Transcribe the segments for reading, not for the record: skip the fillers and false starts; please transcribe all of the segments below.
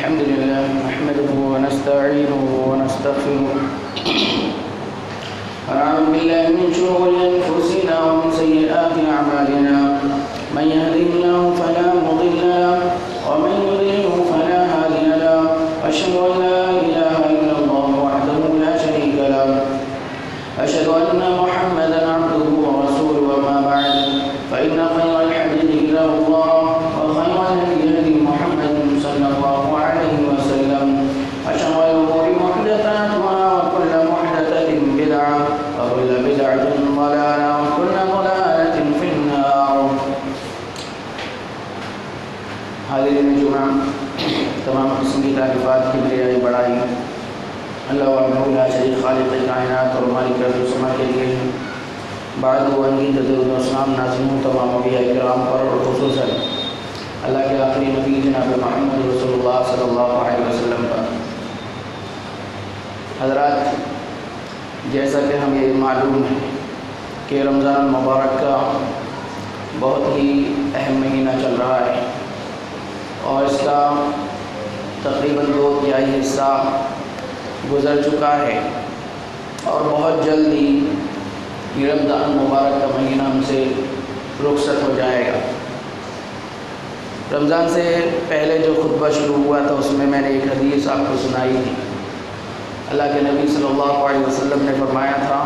الحمد لله نحمده ونستعينه ونستغفره ونعوذ بالله من شرور أنفسنا ومن سيئات أعمالنا من يهده الله فلا مضل له ومن يضلل فلا هادي له أشهد أن لا إله إلا الله وحده لا شريك له أشهد أن محمدا عبده ورسوله وما بعد فإن خير الحديث كتاب الله وخير الهدي هدي محمد صلى الله عليه وسلم وشر الأمور محدثاتها وكل محدثة بدعة وكل بدعة ضلالة وكل ضلالة في النار. حاضرین جمعہ، تمام قسم کی تعریفات کے لیے بڑائی اللہ وحدہ لا شریک خالق کائنات اور مالک ارض و سما کے لیے. بعد وانگی درود و سلام نازل ہوں تمام انبیاء کرام پر اور خصوصاً اللہ کے آخری نبی جناب محمد رسول اللہ صلی اللہ علیہ وسلم پر. حضرات، جیسا کہ ہمیں معلوم ہے کہ رمضان المبارک کا بہت ہی اہم مہینہ چل رہا ہے اور اس کا تقریباً 2/3 حصہ گزر چکا ہے اور بہت جلد ہی یہ رمضان المبارک کا مہینہ ہم سے رخصت ہو جائے گا. رمضان سے پہلے جو خطبہ شروع ہوا تھا اس میں نے ایک حدیث آپ کو سنائی تھی. اللہ کے نبی صلی اللہ علیہ وسلم نے فرمایا تھا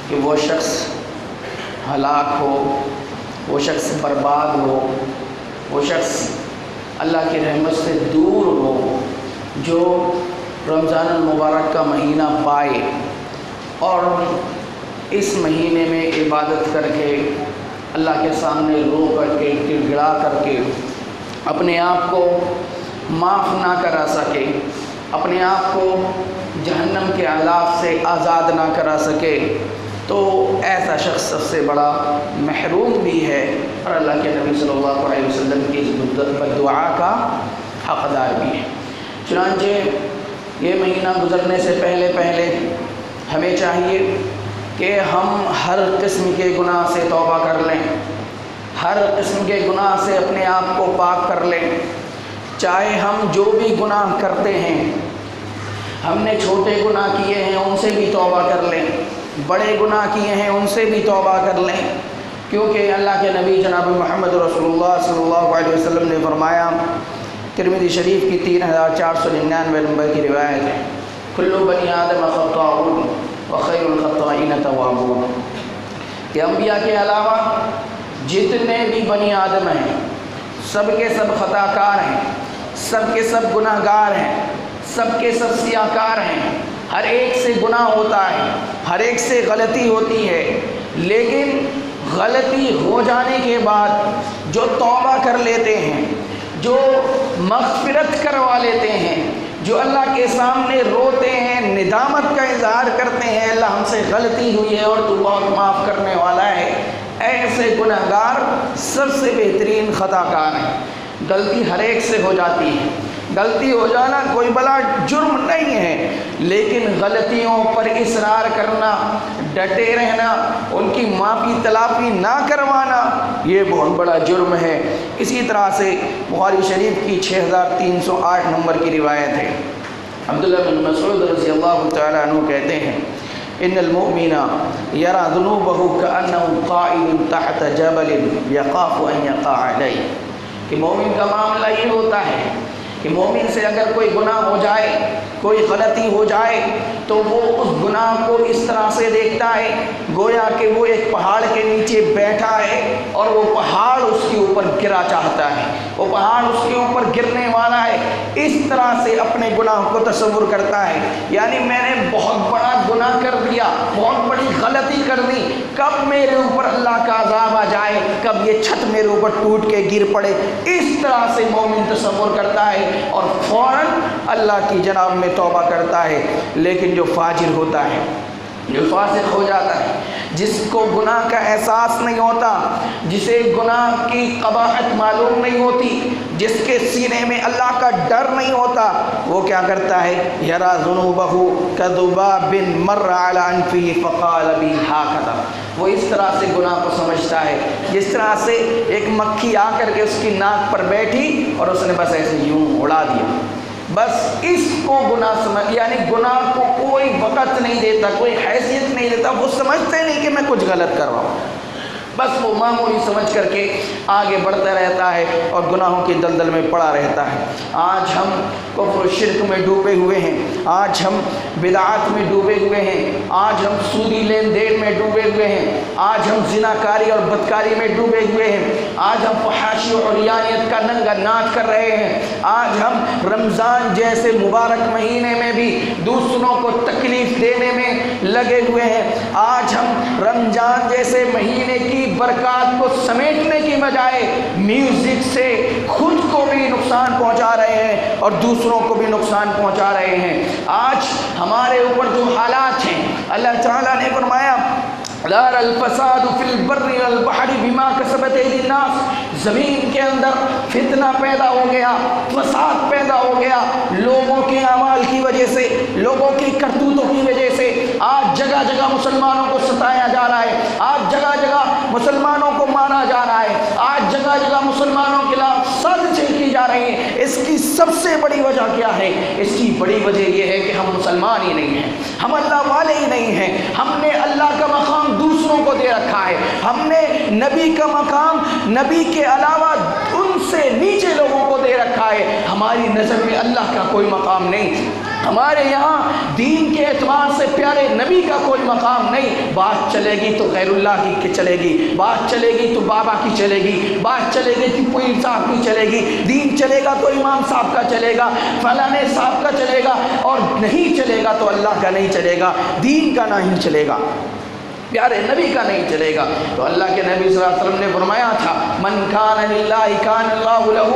کہ وہ شخص ہلاک ہو، وہ شخص برباد ہو، وہ شخص اللہ کی رحمت سے دور ہو جو رمضان المبارک کا مہینہ پائے اور اس مہینے میں عبادت کر کے اللہ کے سامنے رو کر کے گڑ گڑا کر کے اپنے آپ کو معاف نہ کرا سکے، اپنے آپ کو جہنم کے عذاب سے آزاد نہ کرا سکے، تو ایسا شخص سب سے بڑا محروم بھی ہے اور اللہ کے نبی صلی اللہ علیہ وسلم کی اس دعا کا حقدار بھی ہے. چنانچہ یہ مہینہ گزرنے سے پہلے ہمیں چاہیے کہ ہم ہر قسم کے گناہ سے توبہ کر لیں، ہر قسم کے گناہ سے اپنے آپ کو پاک کر لیں. چاہے ہم جو بھی گناہ کرتے ہیں، ہم نے چھوٹے گناہ کیے ہیں ان سے بھی توبہ کر لیں، بڑے گناہ کیے ہیں ان سے بھی توبہ کر لیں، کیونکہ اللہ کے نبی جناب محمد رسول اللہ صلی اللہ علیہ وسلم نے فرمایا، ترمذی شریف کی 3499 نمبر کی روایت ہے، کل بنی آدم خطاؤون وخیر الخطائین توابون، کہ انبیاء کے علاوہ جتنے بھی بنی آدم ہیں سب کے سب خطا کار ہیں، سب کے سب گناہ گار ہیں، سب کے سب سیاہ کار ہیں. ہر ایک سے گناہ ہوتا ہے، ہر ایک سے غلطی ہوتی ہے، لیکن غلطی ہو جانے کے بعد جو توبہ کر لیتے ہیں، جو مغفرت کروا لیتے ہیں، جو اللہ کے سامنے روتے ہیں، ندامت کا اظہار کرتے ہیں، اللہ ہم سے غلطی ہوئی ہے اور تو بہت معاف کرنے والا ہے، ایسے گناہ گار سب سے بہترین خطا کار ہیں. غلطی ہر ایک سے ہو جاتی ہے، غلطی ہو جانا کوئی بڑا جرم نہیں ہے، لیکن غلطیوں پر اصرار کرنا، ڈٹے رہنا، ان کی معافی تلافی نہ کروانا، یہ بہت بڑا جرم ہے. اسی طرح سے بخاری شریف کی 6308 نمبر کی روایت ہے، عبداللہ بن مسعود رضی اللہ تعالیٰ عنہ کہتے ہیں، ان المؤمن یرى ذنوبه كأنه قائد تحت جبل يخاف ان يقع عليه، کہ مومن کا معاملہ یہ ہوتا ہے کہ مومن سے اگر کوئی گناہ ہو جائے، کوئی غلطی ہو جائے، تو وہ اس گناہ کو اس طرح سے دیکھتا ہے گویا کہ وہ ایک پہاڑ کے نیچے بیٹھا ہے اور وہ پہاڑ اس کے اوپر گرا چاہتا ہے، وہ پہاڑ اس کے اوپر گرنے والا ہے. اس طرح سے اپنے گناہ کو تصور کرتا ہے، یعنی میں نے بہت بڑا گناہ کر دیا، بہت بڑی غلطی کر دی، کب میرے اوپر اللہ کا عذاب آ جائے، کب یہ چھت میرے اوپر ٹوٹ کے گر پڑے. اس طرح سے مومن تصور کرتا ہے اور فوراً اللہ کی جناب میں توبہ کرتا ہے. لیکن جو فاجر ہوتا ہے، جو فاسق ہو جاتا ہے، جس کو گناہ کا احساس نہیں ہوتا، جسے گناہ کی قباحت معلوم نہیں ہوتی، جس کے سینے میں اللہ کا ڈر نہیں ہوتا، وہ کیا کرتا ہے، یرا ذنوبہ کذباب مر علی انفہ فقال بی ہکذا، وہ اس طرح سے گناہ کو سمجھتا ہے جس طرح سے ایک مکھی آ کر کے اس کی ناک پر بیٹھی اور اس نے بس ایسے یوں اڑا دیا. بس اس کو گناہ سمجھ، یعنی گناہ کو کوئی وقت نہیں دیتا، کوئی حیثیت نہیں دیتا، وہ سمجھتے نہیں کہ میں کچھ غلط کر رہا ہوں، بس وہ معمولی سمجھ کر کے آگے بڑھتا رہتا ہے اور گناہوں کی دلدل میں پڑا رہتا ہے۔ آج ہم کفر و شرک میں ڈوبے ہوئے ہیں، آج ہم بدعات میں ڈوبے ہوئے ہیں، آج ہم سودی لین دین میں ڈوبے ہوئے ہیں، آج ہم زناکاری اور بدکاری میں ڈوبے ہوئے ہیں، آج ہم فحاشی اور عریانیت کا ننگا ناچ کر رہے ہیں، آج ہم رمضان جیسے مبارک مہینے میں بھی دوسروں کو تکلیف دینے میں لگے ہوئے ہیں، آج ہم رمضان جیسے مہینے کی برکات کو سمیٹنے کی بجائے میوزک سے خود کو بھی نقصان پہنچا رہے ہیں اور دوسروں کو بھی نقصان پہنچا رہے ہیں۔ آج ہمارے اوپر جو حالات ہیں، اللہ تعالیٰ نے فرمایا ظہر الفساد فی البر والبحر بما کسبت ایدی الناس، زمین کے اندر فتنہ پیدا ہو گیا، فساد پیدا ہو گیا، لوگوں کے اعمال کی وجہ سے، لوگوں کی کرتوتوں کی وجہ سے۔ آج جگہ جگہ مسلمانوں کو ستایا جا رہا ہے، آج جگہ جگہ مسلمانوں کو مارا جا رہا ہے، آج جگہ جگہ مسلمانوں کے خلاف سازشیں کی جا رہی ہیں۔ اس کی سب سے بڑی وجہ کیا ہے؟ اس کی بڑی وجہ یہ ہے کہ ہم مسلمان ہی نہیں ہیں، ہم اللہ والے ہی نہیں ہیں، ہم نے اللہ کا مقام دوسروں کو دے رکھا ہے، ہم نے نبی کا مقام نبی کے علاوہ ان سے نیچے لوگوں کو دے رکھا ہے۔ ہماری نظر میں اللہ کا کوئی مقام نہیں، ہمارے یہاں دین کے اعتبار سے پیارے نبی کا کوئی مقام نہیں۔ بات چلے گی تو غیر اللہ کی چلے گی، بات چلے گی تو بابا کی چلے گی، بات چلے گی تو پیر صاحب کی چلے گی، دین چلے گا تو امام صاحب کا چلے گا، فلانے صاحب کا چلے گا، اور نہیں چلے گا تو اللہ کا نہیں چلے گا، دین کا نہیں چلے گا، پیارے نبی کا نہیں چلے گا۔ تو اللہ کے نبی صلی اللہ علیہ وسلم نے فرمایا تھا من کان للہ کان اللہ لہ،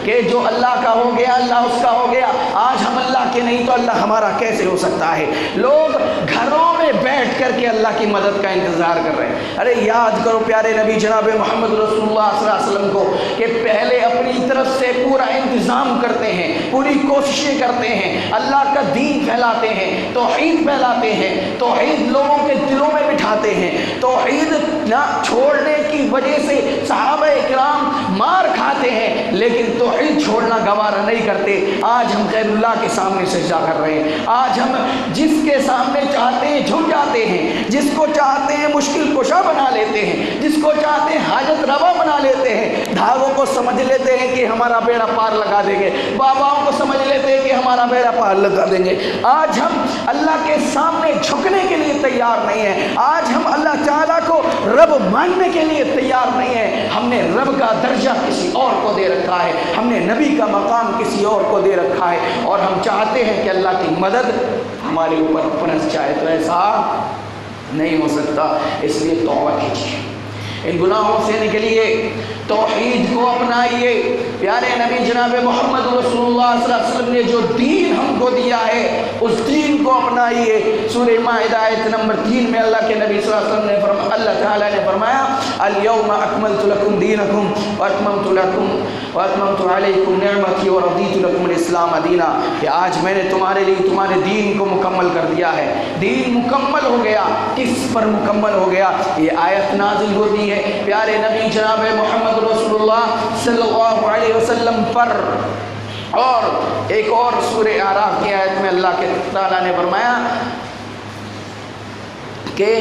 کہ جو اللہ کا ہو گیا اللہ اس کا ہو گیا۔ آج ہم اللہ کے نہیں تو اللہ ہمارا کیسے ہو سکتا ہے؟ لوگ گھروں میں بیٹھ کر کے اللہ کی مدد کا انتظار کر رہے ہیں۔ ارے یاد کرو پیارے نبی جناب محمد رسول اللہ صلی اللہ علیہ وسلم کو، کہ پہلے اپنی طرف سے پورا انتظام کرتے ہیں، پوری کوششیں کرتے ہیں، اللہ کا دین پھیلاتے ہیں، توحید پھیلاتے ہیں، توحید لوگوں کے دلوں میں بٹھاتے ہیں۔ توحید نہ چھوڑنے کی وجہ سے صحابہ اکرام مار کھاتے ہیں، لیکن توحید چھوڑنا گوارا نہیں کرتے۔ آج ہم غیر اللہ کے سامنے سجدہ کر رہے ہیں، آج ہم جس کے سامنے چاہتے ہیں جھک جاتے ہیں، جس کو چاہتے ہیں مشکل کشا بنا لیتے ہیں، جس کو چاہتے ہیں حاجت روا بنا لیتے ہیں، دھاگوں کو سمجھ لیتے ہیں کہ ہمارا بیڑا پار لگا دیں گے، باباؤں کو سمجھ لیتے ہیں کہ ہمارا بیڑا پار لگا دیں گے۔ آج ہم اللہ کے سامنے جھکنے کے لیے تیار نہیں ہیں، آج ہم اللہ تعالیٰ کو رب ماننے کے لیے تیار نہیں ہیں۔ ہم نے رب کا درجہ کسی اور کو دے رکھا ہے، ہم نے نبی کا مقام کسی اور کو دے رکھا ہے، اور ہم چاہتے ہیں کہ اللہ کی مدد ہمارے اوپر پرس جائے۔ تو ایسا نہیں ہو سکتا، اس لیے توبہ کیجیے، ان گناہوں سے نکلیے، توحید کو اپنائیے۔ پیارے نبی جناب محمد رسول اللہ صلی اللہ علیہ وسلم نے جو دین ہم کو دیا ہے اس دین کو اپنائیے۔ سورہ مائدہ آیت نمبر 3 میں اللہ کے نبی صلی اللہ علیہ وسلم نے فرمایا، اللہ تعالیٰ نے فرمایا الیوم اکملت لکم دینکم واتممت علیکم نعمتی ورضیت لکم الاسلام دینا، کہ آج میں نے تمہارے لیے تمہارے دین کو مکمل کر دیا ہے۔ دین مکمل ہو گیا، کس پر مکمل ہو گیا؟ یہ آیت نازل ہوتی ہے پیارے نبی جناب محمد رسول اللہ صلی اللہ علیہ وسلم پر۔ اور ایک اور سورہ اعراف کی آیت میں اللہ کے تعالیٰ نے فرمایا کہ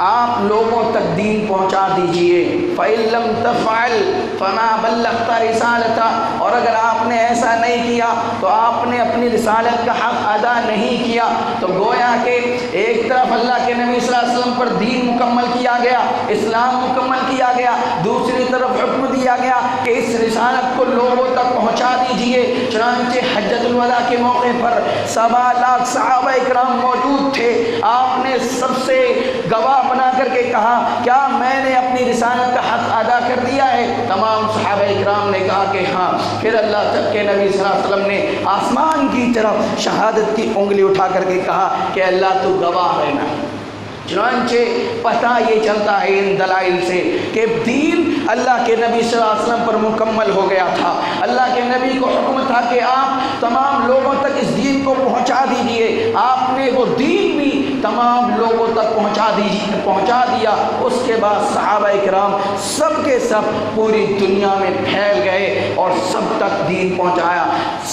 آپ لوگوں تک دین پہنچا دیجئے، فَإِن لَّمْ تَفْعَلْ فَمَا بَلَّغْتَ رِسَالَتَهُ، اور اگر آپ نے ایسا نہیں کیا تو آپ نے اپنی رسالت کا حق ادا نہیں کیا۔ تو گویا کہ ایک طرف اللہ کے نبی صلی اللہ علیہ وسلم پر دین مکمل کیا گیا، اسلام مکمل کیا گیا، دوسری طرف حکم دیا گیا کہ اس رسالت کو لوگوں تک پہنچا دیجئے۔ چنانچہ حجۃ الوداع کے موقع پر 7 لاکھ صحابہ اکرام موجود تھے، آپ نے سب سے گواہ بنا کر کے کہا کیا میں نے اپنی رسالت کا حق ادا کر دیا ہے؟ تمام صحابہ اکرام نے کہا کہ ہاں۔ پھر اللہ تک کے نبی صلی اللہ علیہ وسلم نے آسمان کی طرف شہادت کی انگلی اٹھا کر کے کہا کہ اللہ تو گواہ ہے نا۔ چنانچہ پتہ یہ چلتا ہے ان دلائل سے کہ دین اللہ کے نبی صلی اللہ علیہ وسلم پر مکمل ہو گیا تھا۔ اللہ کے نبی کو حکم تھا کہ آپ تمام لوگوں تک اس دین کو پہنچا دیجئے، آپ نے وہ دین بھی تمام لوگوں تک پہنچا دیا۔ اس کے بعد صحابہ اکرام سب کے سب پوری دنیا میں پھیل گئے اور سب تک دین پہنچایا۔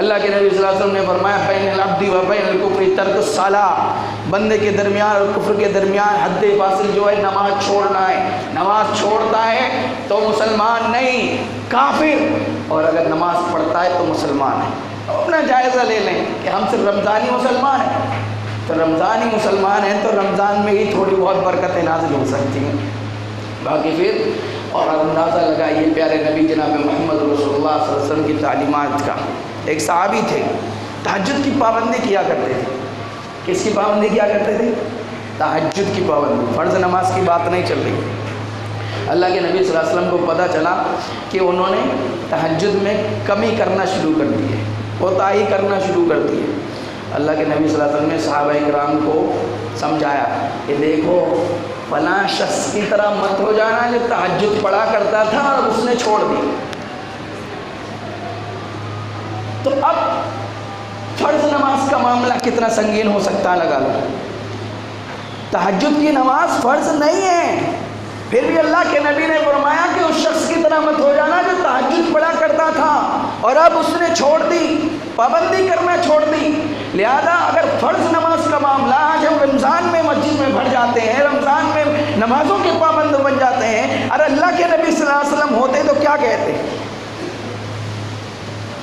اللہ کے نبی صلی اللہ علیہ وسلم نے فرمایا بین العبد و بین الکفر ترک الصلاۃ، بندے کے درمیان اور کفر کے درمیان حد فاصل جو ہے نماز چھوڑنا ہے۔ نماز چھوڑتا ہے تو مسلمان نہیں، کافر، اور اگر نماز پڑھتا ہے تو مسلمان ہے۔ اپنا جائزہ لے لیں کہ ہم صرف رمضانی مسلمان ہیں، تو رمضانی مسلمان ہیں تو رمضان میں ہی تھوڑی بہت برکتیں نازل ہو سکتی ہیں، باقی پھر اور اندازہ لگائیے پیارے نبی جناب محمد رسول اللہ صلی اللہ علیہ وسلم کی تعلیمات کا۔ ایک صحابی تھے، تہجد کی پابندی کیا کرتے تھے۔ کس کی پابندی کیا کرتے تھے؟ تہجد کی پابندی، فرض نماز کی بات نہیں چل رہی۔ اللہ کے نبی صلی اللہ علیہ وسلم کو پتہ چلا کہ انہوں نے تہجد میں کمی کرنا شروع کر دی ہے، کوتاہی کرنا شروع کر دی ہے۔ اللہ کے نبی صلی اللہ علیہ وسلم نے صحابہ کرام کو سمجھایا کہ دیکھو فلاں شخص کی طرح مت ہو جانا جو تہجد پڑھا کرتا تھا اور اس نے چھوڑ دی۔ تو اب فرض نماز کا معاملہ کتنا سنگین ہو سکتا ہے لگا لو۔ تہجد کی نماز فرض نہیں ہے، پھر بھی اللہ کے نبی نے فرمایا کہ اس شخص کی طرح مت ہو جانا جو تہجد پڑھا کرتا تھا اور اب اس نے چھوڑ دی، پابندی کرنا چھوڑ دی۔ لہذا اگر فرض نماز کا معاملہ آج ہم رمضان میں مسجد میں بھر جاتے ہیں، رمضان میں نمازوں کے پابند بن جاتے ہیں، اور اللہ کے نبی صلی اللہ علیہ وسلم ہوتے تو کیا کہتے؟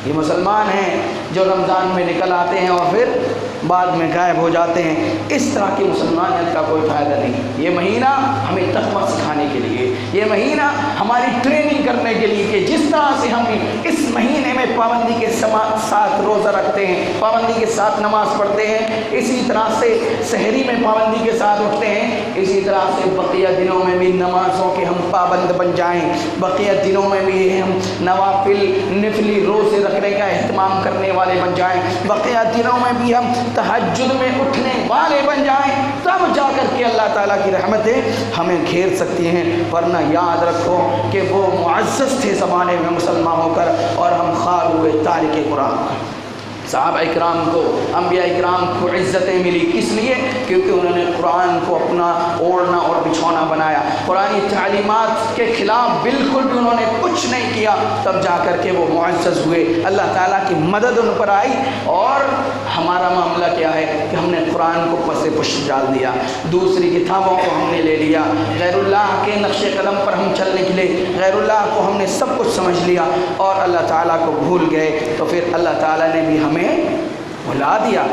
یہ مسلمان ہیں جو رمضان میں نکل آتے ہیں اور پھر بعد میں غائب ہو جاتے ہیں۔ اس طرح کی مسلمانیت کا کوئی فائدہ نہیں۔ یہ مہینہ ہمیں تقویٰ سکھانے کے لیے، یہ مہینہ ہماری ٹریننگ کرنے کے لیے کہ جس طرح سے ہم اس مہینے میں پابندی کے ساتھ روزہ رکھتے ہیں، پابندی کے ساتھ نماز پڑھتے ہیں، اسی طرح سے سحری میں پابندی کے ساتھ اٹھتے ہیں، اسی طرح سے بقیہ دنوں میں بھی نمازوں کے ہم پابند بن جائیں، بقیہ دنوں میں بھی ہم نوافل نفلی روزے رکھنے کا اہتمام کرنے والے بن جائیں، بقیہ دنوں میں بھی ہم تہجد میں اٹھنے والے بن جائیں، تب جا کر کے اللہ تعالیٰ کی رحمتیں ہمیں گھیر سکتی ہیں۔ ورنہ یاد رکھو کہ وہ معزز تھے زمانے میں مسلمان ہو کر اور ہم خوار ہوئے تارک قرآن۔ صحابہ اکرام کو، انبیاء اکرام کو عزتیں ملی، کس لیے؟ کیونکہ انہوں نے قرآن کو اپنا اوڑھنا اور بچھونا بنایا، قرآنی تعلیمات کے خلاف بالکل بھی انہوں نے کچھ نہیں کیا، تب جا کر کے وہ معزز ہوئے، اللہ تعالیٰ کی مدد ان پر آئی۔ اور ہمارا معاملہ کیا ہے کہ ہم نے قرآن کو پس پشت ڈال دیا، دوسری کتابوں کو ہم نے لے لیا، غیر اللہ کے نقش قدم پر ہم چل نکلے، غیر اللہ کو ہم نے سب کچھ سمجھ لیا اور اللہ تعالیٰ کو بھول گئے، تو پھر اللہ تعالیٰ نے بھی ہمیں بھلا دیا۔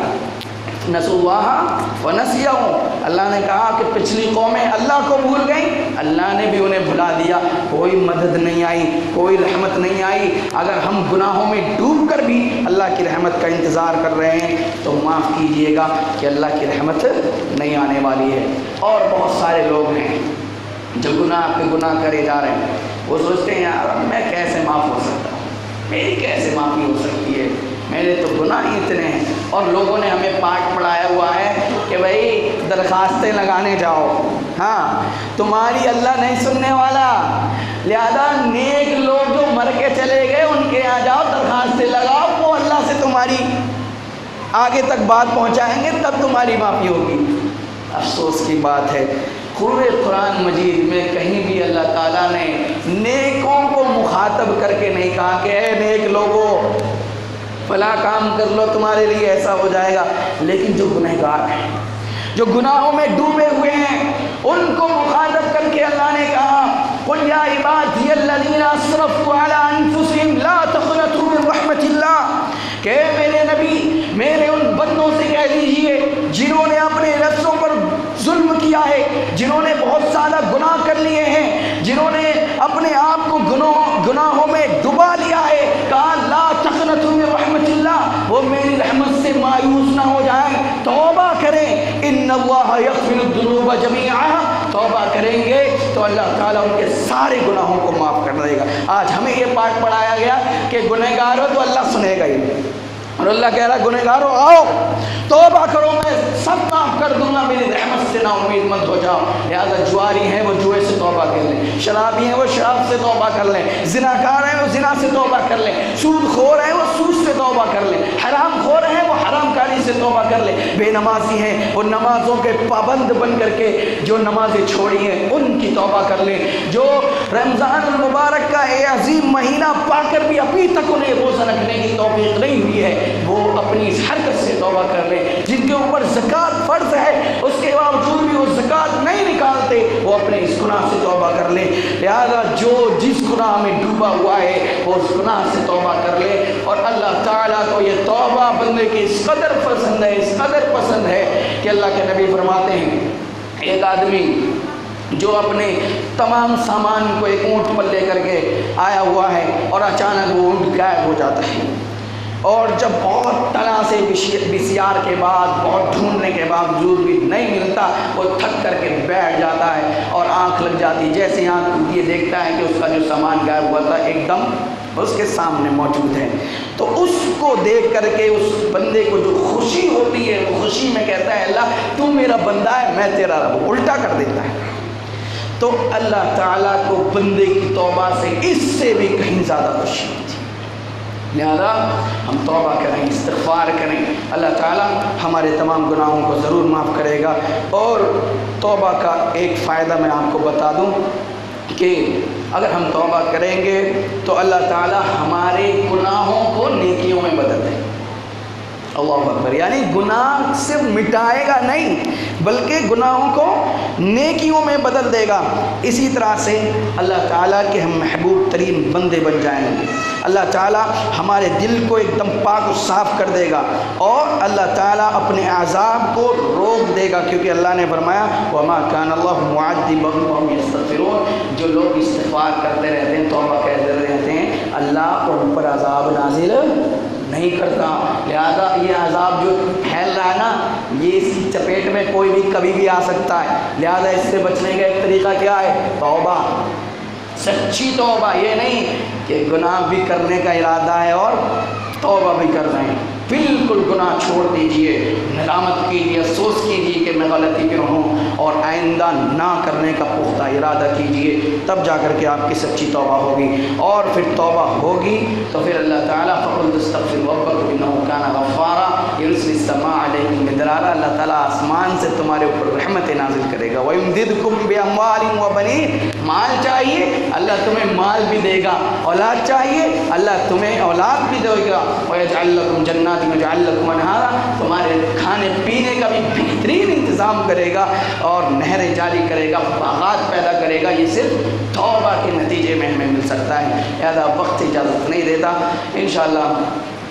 نسوا اللہ ونسیہم، اللہ نے کہا کہ پچھلی قومیں اللہ کو بھول گئیں، اللہ نے بھی انہیں بھلا دیا، کوئی مدد نہیں آئی، کوئی رحمت نہیں آئی۔ اگر ہم گناہوں میں ڈوب کر بھی اللہ کی رحمت کا انتظار کر رہے ہیں تو معاف کیجئے گا کہ اللہ کی رحمت نہیں آنے والی ہے۔ اور بہت سارے لوگ ہیں جو گناہ پہ گناہ کرے جا رہے ہیں، وہ سوچتے ہیں یار میں کیسے معاف ہو سکتا ہوں، میری کیسے معافی ہو سکتی ہے، میرے تو گناہ ہی اتنے ہیں۔ اور لوگوں نے ہمیں پاٹ پڑھایا ہوا ہے کہ بھائی درخواستیں لگانے جاؤ، ہاں تمہاری اللہ نہیں سننے والا، لہذا نیک لوگ جو مر کے چلے گئے ان کے یہاں جاؤ، درخواستیں لگاؤ، وہ اللہ سے تمہاری آگے تک بات پہنچائیں گے، تب تمہاری معافی ہوگی۔ افسوس کی بات ہے پورے قرآن مجید میں کہیں بھی اللہ تعالیٰ نے نیکوں کو مخاطب کر کے نہیں کہا کہ اے نیک لوگوں فلاں کام کر لو تمہارے لیے ایسا ہو جائے گا، لیکن جو گنہگار ہیں، جو گناہوں میں ڈوبے ہوئے ہیں، ان کو مخاطب کر کے اللہ نے کہا قل یا عبادی الذین اسرفوا علی انفسہم لا تقنطوا من رحمت اللہ، کہ میرے نبی میرے ان بندوں سے کہہ دیجئے جنہوں نے اپنے نفسوں پر ظلم کیا ہے، جنہوں نے بہت زیادہ گناہ کر لیے ہیں، جنہوں نے اپنے آپ کو گناہوں میں ڈبا لیا ہے، کہا لا تقنطوا من رحمت اللہ، وہ میری رحمت سے مایوس نہ ہو جائیں، توبہ کریں، ان اللہ یغفر الذنوب جمیعا، توبہ کریں گے تو اللہ تعالیٰ ان کے سارے گناہوں کو معاف کر دے گا۔ آج ہمیں یہ پاٹ پڑھایا گیا کہ گنہگار ہو تو اللہ سنے گا ہی، اور اللہ کہہ رہا ہے گنہگارو آؤ توبہ کرو میں سب معاف کر دوں گا، میری رحمت سے نا امید مت ہو جاؤ۔ لہٰذا جواری ہیں وہ جوئے سے توبہ کر لیں، شرابی ہیں وہ شراب سے توبہ کر لیں، زناکار ہیں وہ زنا سے توبہ کر لیں، سود خور ہیں وہ سود سے توبہ کر لیں، حرام خور ہیں وہ حرام کاری سے توبہ کر لیں، بے نمازی ہیں وہ نمازوں کے پابند بن کر کے جو نمازیں چھوڑی ہیں ان کی توبہ کر لیں، جو رمضان المبارک کا یہ عظیم مہینہ پا کر بھی ابھی تک انہیں روزہ رکھنے کی توفیق نہیں ہوئی ہے، وہ اپنی اس حرکت سے توبہ کر لیں۔ جن کے اوپر زکوٰۃ فرض ہے اس کے باوجود بھی وہ زکوٰۃ نہیں نکالتے، وہ اپنے اس گناہ سے توبہ کر لیں۔ لہذا جو جس گناہ میں ڈوبا ہوا ہے وہ اس گناہ سے توبہ کر لے، اور اللہ تعالیٰ کو یہ توبہ بندے کی اس قدر پسند ہے، اس قدر پسند ہے کہ اللہ کے نبی فرماتے ہیں ایک آدمی جو اپنے تمام سامان کو ایک اونٹ پر لے کر کے آیا ہوا ہے اور اچانک وہ اونٹ غائب ہو جاتا ہے، اور جب بہت طرح سے بسیار کے بعد بہت ڈھونڈنے کے باوجود بھی نہیں ملتا، وہ تھک کر کے بیٹھ جاتا ہے اور آنکھ لگ جاتی، جیسے آنکھ یہ دیکھتا ہے کہ اس کا جو سامان غائب ہوا تھا ایک دم اس کے سامنے موجود ہے، تو اس کو دیکھ کر کے اس بندے کو جو خوشی ہوتی ہے وہ خوشی میں کہتا ہے اللہ تو میرا بندہ ہے میں تیرا رب، الٹا کر دیتا ہے۔ تو اللہ تعالیٰ کو بندے کی توبہ سے اس سے بھی کہیں زیادہ خوشی ہوتی ہے۔ لہذا ہم توبہ کریں، استغفار کریں، اللہ تعالیٰ ہمارے تمام گناہوں کو ضرور معاف کرے گا۔ اور توبہ کا ایک فائدہ میں آپ کو بتا دوں کہ اگر ہم توبہ کریں گے تو اللہ تعالیٰ ہمارے گناہوں کو نیکیوں میں بدل دے گا۔ اللہ اکبر، یعنی گناہ صرف مٹائے گا نہیں بلکہ گناہوں کو نیکیوں میں بدل دے گا۔ اسی طرح سے اللہ تعالیٰ کے ہم محبوب ترین بندے بن جائیں گے، اللہ تعالیٰ ہمارے دل کو ایک دم پاک و صاف کر دے گا، اور اللہ تعالیٰ اپنے عذاب کو روک دے گا، کیونکہ اللہ نے فرمایا وَمَا كَانَ اللَّهُ مُعَذِّبَهُمْ وَهُمْ يَسْتَغْفِرُونَ، جو لوگ استغفار کرتے رہتے ہیں، توبہ کرتے رہتے ہیں، اللہ ان پر عذاب نازل نہیں کرتا۔ لہذا یہ عذاب جو پھیل رہا ہے نا، یہ اس کی چپیٹ میں کوئی بھی کبھی بھی آ سکتا ہے، لہذا اس سے بچنے کا ایک طریقہ کیا ہے؟ توبہ، سچی توبہ، یہ نہیں کہ گناہ بھی کرنے کا ارادہ ہے اور توبہ بھی کر رہے ہیں، بالکل گناہ چھوڑ دیجئے، ندامت کیجئے، افسوس کیجئے کہ میں غلطی پہ ہوں، اور آئندہ نہ کرنے کا پختہ ارادہ کیجئے، تب جا کر کے آپ کی سچی توبہ ہوگی۔ اور پھر توبہ ہوگی تو پھر اللہ تعالیٰ فَقُلْتُ اسْتَغْفِرُوا رَبَّكُمْ إِنَّهُ كَانَ غَفَّارًا يُرْسِلِ السَّمَاءَ عَلَيْكُم مِّدْرَارًا، اللہ تعالیٰ آسمان سے تمہارے اوپر رحمت نازل کرے گا۔ وَيُمْدِدْكُم بِأَمْوَالٍ وَبَنِينَ، مال چاہیے اللہ تمہیں مال بھی دے گا، اولاد چاہیے اللہ تمہیں اولاد بھی دے گا۔ وَيَجْعَلْ لَكُمْ جَنَّاتٍ وَيَجْعَلْ لَكُمْ أَنْهَارًا، تمہارے کھانے پینے کا بھی بہترین انتظام کرے گا اور نہریں جاری کرے گا، باغات پیدا کرے گا۔ یہ صرف توبہ کے نتیجے میں ہمیں مل سکتا ہے، لہذا وقت اجازت نہیں دیتا، انشاءاللہ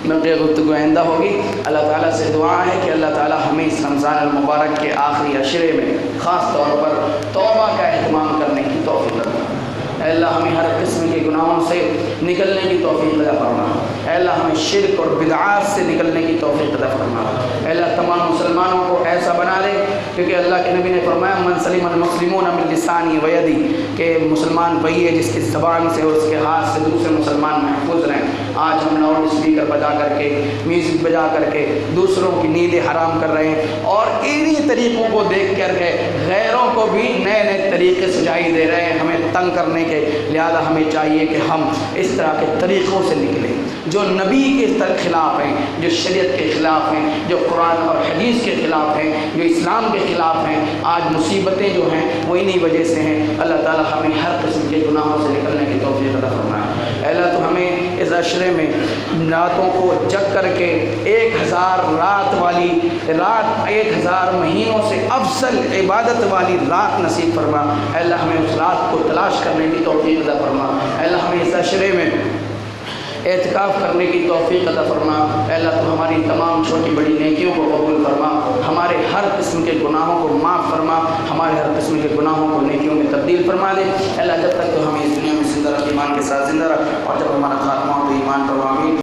بلکہ گفتگو آئندہ ہوگی۔ اللہ تعالیٰ سے دعا ہے کہ اللہ تعالیٰ ہمیں اس رمضان المبارک کے آخری عشرے میں خاص طور پر توبہ کا اہتمام کرنے کی توفیق عطا فرما۔ اے اللہ ہمیں ہر قسم کے گناہوں سے نکلنے کی توفیق عطا فرما۔ اے اللہ ہمیں شرک اور بدعات سے نکلنے کی توفیق عطا فرما۔ اے اللہ تمام مسلمانوں کو ایسا بنا دے، کیونکہ اللہ کے نبی نے فرمایا من سلم المسلمون من لسانی و یدی، کہ مسلمان وہی ہے جس کی زبان سے اور اس کے ہاتھ سے دوسرے مسلمان محفوظ رہیں۔ آج ہم لاؤڈ اسپیکر بجا کر کے، میوزک بجا کر کے دوسروں کی نیندیں حرام کر رہے ہیں، اور انہی طریقوں کو دیکھ کر کے غیروں کو بھی نئے نئے طریقے سجائی دے رہے ہیں ہمیں تنگ کرنے کے۔ لہذا ہمیں چاہیے کہ ہم اس طرح کے طریقوں سے نکلیں جو نبی کے خلاف ہیں، جو شریعت کے خلاف ہیں، جو قرآن اور حدیث کے خلاف ہیں، جو اسلام کے خلاف ہیں۔ آج مصیبتیں جو ہیں وہ انہی وجہ سے ہیں۔ اللہ تعالیٰ ہمیں ہر قسم کے گناہوں سے نکلنے کی توفیق عطا فرمائے۔ اے اللہ تو ہمیں اس عشرے میں راتوں کو جگ کر کے 1000 رات والی رات، 1000 مہینوں سے افضل عبادت والی رات نصیب فرما۔ اے اللہ ہمیں اس رات کو تلاش کرنے کی توفیق عطا فرما۔ اے اللہ ہمیں اس عشرے میں اعتکاف کرنے کی توفیق عطا فرما۔ اے اللہ تو ہماری تمام چھوٹی بڑی نیکیوں کو قبول فرما، ہمارے ہر قسم کے گناہوں کو معاف فرما، ہمارے ہر قسم کے گناہوں کو نیکیوں میں تبدیل فرما دے۔ اے اللہ جب تک تو ہمیں اس دنیا میں زندہ رکھ، ایمان کے ساتھ زندہ رکھ، اور جب ہمارا خاتمہ ہو تو ایمان پر آمین۔